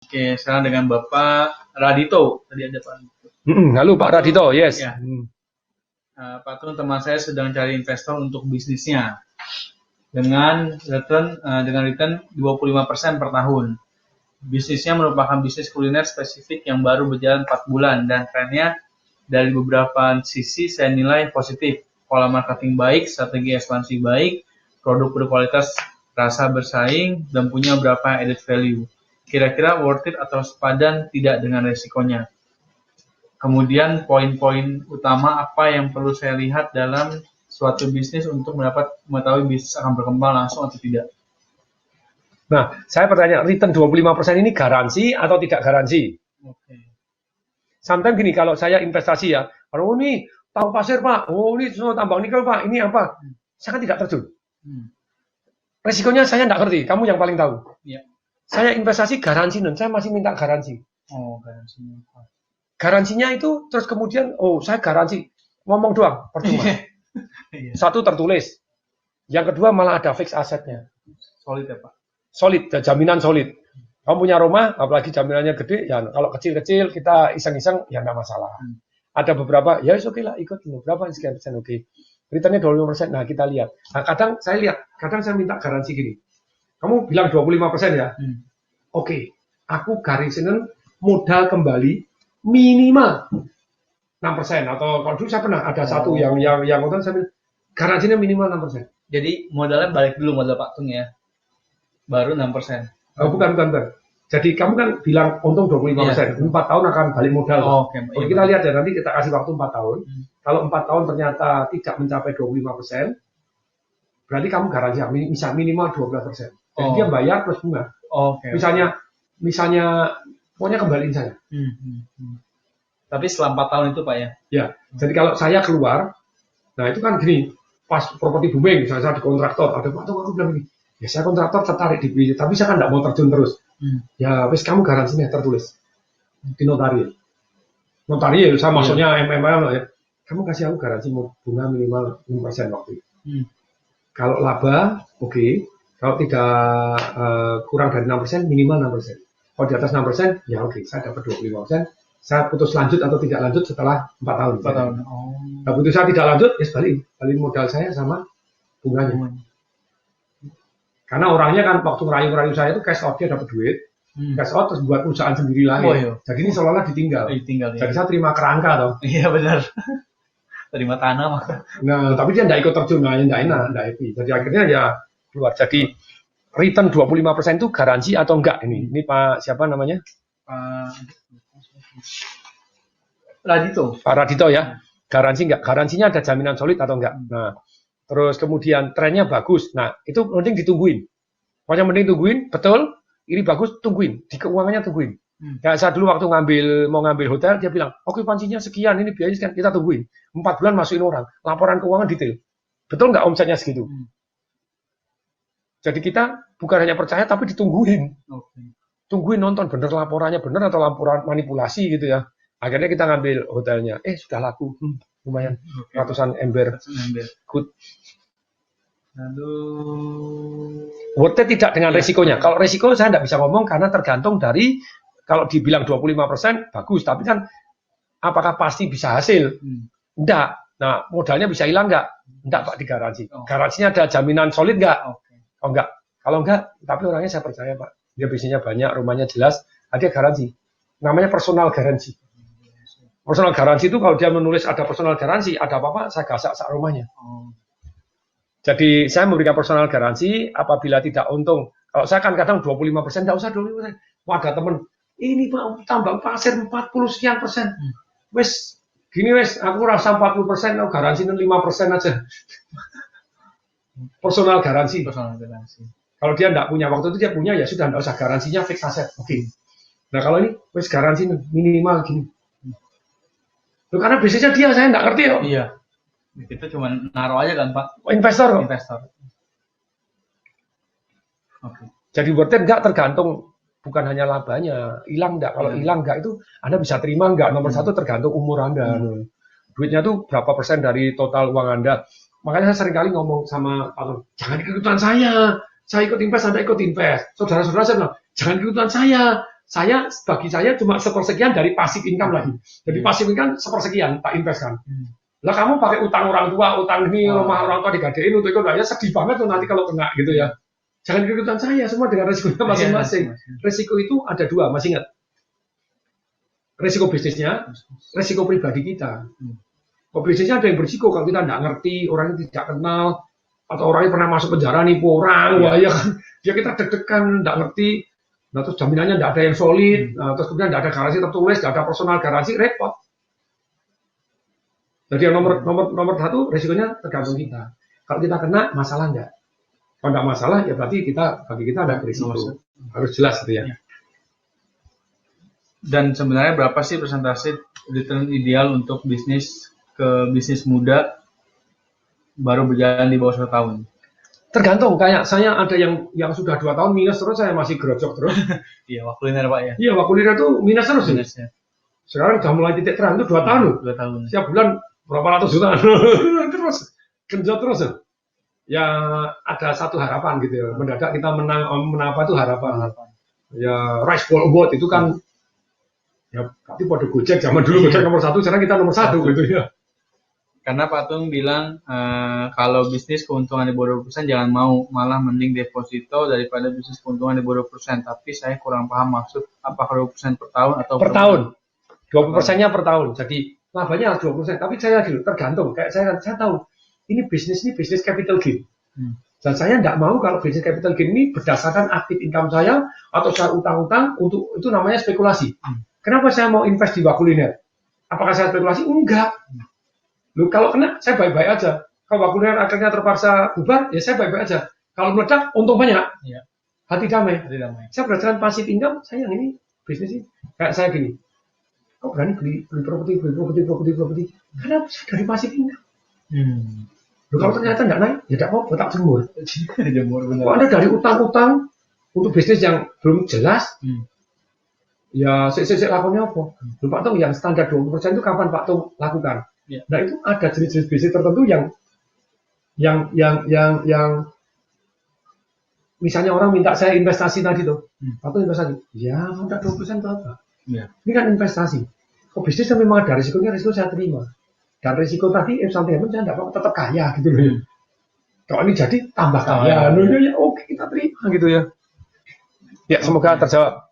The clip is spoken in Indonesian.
Oke, sekarang dengan Bapak Radito. Tadi ada Pak. Halo Pak Radito, yes. Ya. Pak Tun, teman saya sedang cari investor untuk bisnisnya dengan return 25% per tahun. Bisnisnya merupakan bisnis kuliner spesifik yang baru berjalan 4 bulan dan trennya dari beberapa sisi saya nilai positif. Pola marketing baik, strategi ekspansi baik, produk berkualitas, rasa bersaing, dan punya beberapa added value. Kira-kira worth it atau sepadan tidak dengan resikonya. Kemudian poin-poin utama apa yang perlu saya lihat dalam suatu bisnis untuk mengetahui bisnis akan berkembang langsung atau tidak. Nah, saya bertanya, return 25% ini garansi atau tidak garansi? Oke. Sometimes gini, kalau saya investasi ya, kalau ini tahu pasir Pak, ini semua tambang nikel Pak, ini apa? Saya kan tidak terjun. Resikonya saya tidak ngerti, kamu yang paling tahu. Ya. Saya investasi garansi, dan saya masih minta garansi. Oh, garansinya. Garansinya itu, terus kemudian, saya garansi. Ngomong doang, percuma. Satu tertulis. Yang kedua malah ada fix asetnya. Solid ya Pak? Solid, jaminan solid. Kamu punya rumah, apalagi jaminannya gede, ya kalau kecil-kecil kita iseng-iseng, ya nggak masalah. Ada beberapa, ya oke lah, ikut. Berapa sekian persen, oke. Returnnya 25%, nah kita lihat. Nah kadang saya minta garansi gini. Kamu bilang 25% ya? Oke, aku garansiin modal kembali minimal 6%. Atau kalau dulu saya pernah ada satu yang modal, saya bilang, garansinya minimal 6%. Jadi modalnya balik dulu modal Pak Tung ya? Baru 6%. Bukan. Jadi kamu kan bilang untung 25%, 4 tahun akan balik modal. Oke. Kita lihat ya, nanti kita kasih waktu 4 tahun. Kalau 4 tahun ternyata tidak mencapai 25%, berarti kamu garansi bisa minimal 12%. Jadi dia bayar plus bunga. Misalnya, pokoknya kembaliin saya. Tapi setelah 4 tahun itu Pak ya? Ya, jadi kalau saya keluar, nah itu kan gini, pas properti booming, misalnya saya di kontraktor, ada Pak Tung, aku bilang gini, ya saya kontraktor tertarik di bisnis, tapi saya kan tidak mau terjun terus. Ya, wis kamu garansinya tertulis di notarial. Notarial, saya maksudnya MML ya. Kamu kasih aku garansi bunga minimal 5% waktu itu. Kalau laba, oke. Kalau tidak kurang dari 6%, minimal 6%. Kalau di atas 6%, ya oke, saya dapat 25%. Saya putus lanjut atau tidak lanjut setelah 4 tahun. 4 tahun. Nah, putus saya tidak lanjut, ya balik modal saya sama bunganya. Karena orangnya kan waktu ngerayu saya itu cash out, dia dapat duit, cash out terus buat perusahaan sendiri lagi. Jadi ini seolah-olah ditinggal. Jadi saya terima kerangka toh. Iya benar. Terima tanah maka. Nah, tapi dia tidak ikut terjun, tidak enak, tidak happy. Jadi akhirnya ya keluar. Jadi return 25% itu garansi atau enggak ini? Ini Pak siapa namanya? Pak Radito ya. Garansi enggak? Garansinya ada jaminan solid atau enggak? Nah, terus kemudian trennya bagus. Nah, itu mending ditungguin. Pokoknya mending tungguin, betul. Ini bagus, tungguin. Di keuangannya tungguin. Ya, saya dulu waktu mau ngambil hotel, dia bilang, okupansinya sekian, ini biayanya sekian, kita tungguin. 4 bulan masukin orang. Laporan keuangan detail. Betul nggak omsetnya segitu? Jadi kita bukan hanya percaya, tapi ditungguin. Tungguin nonton, bener laporannya bener atau laporan manipulasi gitu ya. Akhirnya kita ngambil hotelnya. Sudah laku. Lumayan. Ratusan ember. Good. Lalu worth it tidak dengan resikonya. Kalau resiko saya tidak bisa ngomong karena tergantung dari, kalau dibilang 25% bagus, tapi kan apakah pasti bisa hasil? Enggak. Nah, modalnya bisa hilang enggak? Enggak Pak, digaransi. Garansinya ada jaminan solid enggak? Enggak. Kalau enggak, tapi orangnya saya percaya Pak. Dia bisnisnya banyak, rumahnya jelas, ada garansi. Namanya personal garansi. Personal garansi itu kalau dia menulis ada personal garansi, ada apa-apa saya gasak sak rumahnya. Jadi saya memberikan personal garansi apabila tidak untung. Kalau saya kan kadang 25%, tidak usah 25%. Wah, ada teman, ini Pak tambang pasir 40 sekian persen. Wes, gini wes, aku rasa 40%, garansi 5% aja. Personal garansi. Kalau dia tidak punya, waktu itu dia punya, ya sudah, tidak usah garansinya fix aset. Oke. Nah kalau ini, wes garansi minimal gini. Karena bisnisnya dia, saya tidak ngerti kok. Iya. Kita cuma naruh aja kan Pak. Investor kok. Jadi worth it enggak tergantung, bukan hanya labanya, hilang enggak. Kalau hilang enggak itu Anda bisa terima enggak. Nomor satu tergantung umur Anda. Duitnya tuh berapa persen dari total uang Anda. Makanya saya seringkali ngomong sama Pak, jangan ikutan saya ikut invest, Anda ikut invest. Saudara-saudara saya bilang, jangan ikutan saya bagi saya cuma sepersekian dari pasif income lagi. Jadi pasif income sepersekian tak investkan. Lah kamu pakai utang orang tua, utang ini rumah orang tua digadein untuk ikut ya sedih banget tuh nanti kalau kena gitu ya. Jangan ikutan saya, semua dengan resikonya masing-masing. Resiko itu ada dua, masih ingat? Resiko bisnisnya, resiko pribadi kita. Kalau bisnisnya ada yang berisiko, kalau kita tidak ngerti, orangnya tidak kenal, atau orangnya pernah masuk penjara nipu orang, wah ya kan, ya kita deg-degan, tidak ngerti, nah terus jaminannya tidak ada yang solid, nah, terus kemudian tidak ada garansi tertulis, tidak ada personal garansi, repot. Jadi yang nomor satu, resikonya tergantung kita. Kalau kita kena, masalah enggak. Kalau tidak masalah, ya berarti bagi kita ada risiko. Harus jelas gitu ya. Dan sebenarnya berapa sih persentase return ideal untuk bisnis muda baru berjalan di bawah 1 tahun? Tergantung, kayak saya ada yang sudah 2 tahun minus terus, saya masih gerojok terus. Iya, Wakuliner Pak ya? Iya, Wakuliner tuh minus terus. Minusnya. Sekarang udah mulai titik terang itu 2 tahun loh. 2 tahun. Setiap bulan berapa ratus juta terus, genjot terus. Ya ada satu harapan gitu ya. Mendadak kita menang apa itu harapan. Ya Rice Bowl Award itu kan ya tapi pada Gojek zaman dulu Gojek nomor 1, sekarang kita nomor 1 gitu ya. Karena Pak Tung bilang kalau bisnis keuntungan di bawah 20% jangan mau, malah mending deposito daripada bisnis keuntungan di bawah 20%. Tapi saya kurang paham maksud apakah 20% per tahun atau per tahun. 20%-nya per tahun. Jadi labanya harus 20%. Tapi saya lagi tergantung. Kayak saya tahu ini bisnis capital gain. Dan saya tidak mau kalau bisnis capital gain ini berdasarkan aktif income saya atau saya utang-utang untuk itu namanya spekulasi. Kenapa saya mau invest di Wakuliner? Apakah saya spekulasi? Enggak. Loh, kalau kena, saya baik-baik aja. Kalau Wakuliner akhirnya terpaksa bubar, ya saya baik-baik aja. Kalau meledak, untung banyak. Ya. Hati damai. Saya berdasarkan passive income, saya yang ini bisnis ini. Kayak saya gini, kok berani beli properti. Karena saya dari passive income. Loh, kalau ternyata tidak naik, ya tidak mau, tak jemur. Benar. Kalau Anda dari utang-utang untuk bisnis yang belum jelas, ya saya lakukannya apa? Loh, Pak Tung, yang standar 20% itu kapan Pak Tung lakukan? Ya. Nah itu ada jenis-jenis bisnis tertentu yang misalnya orang minta saya investasi tadi tuh, atau investasi, ya udah 20% apa? Ya. Ini kan investasi. Kok bisnis memang ada risikonya, risiko saya terima. Dan risiko tadi saya tidak apa tetap kaya gitu loh. Kalau ini jadi tambah kaya, ya oke kita terima gitu ya. Ya semoga terjawab.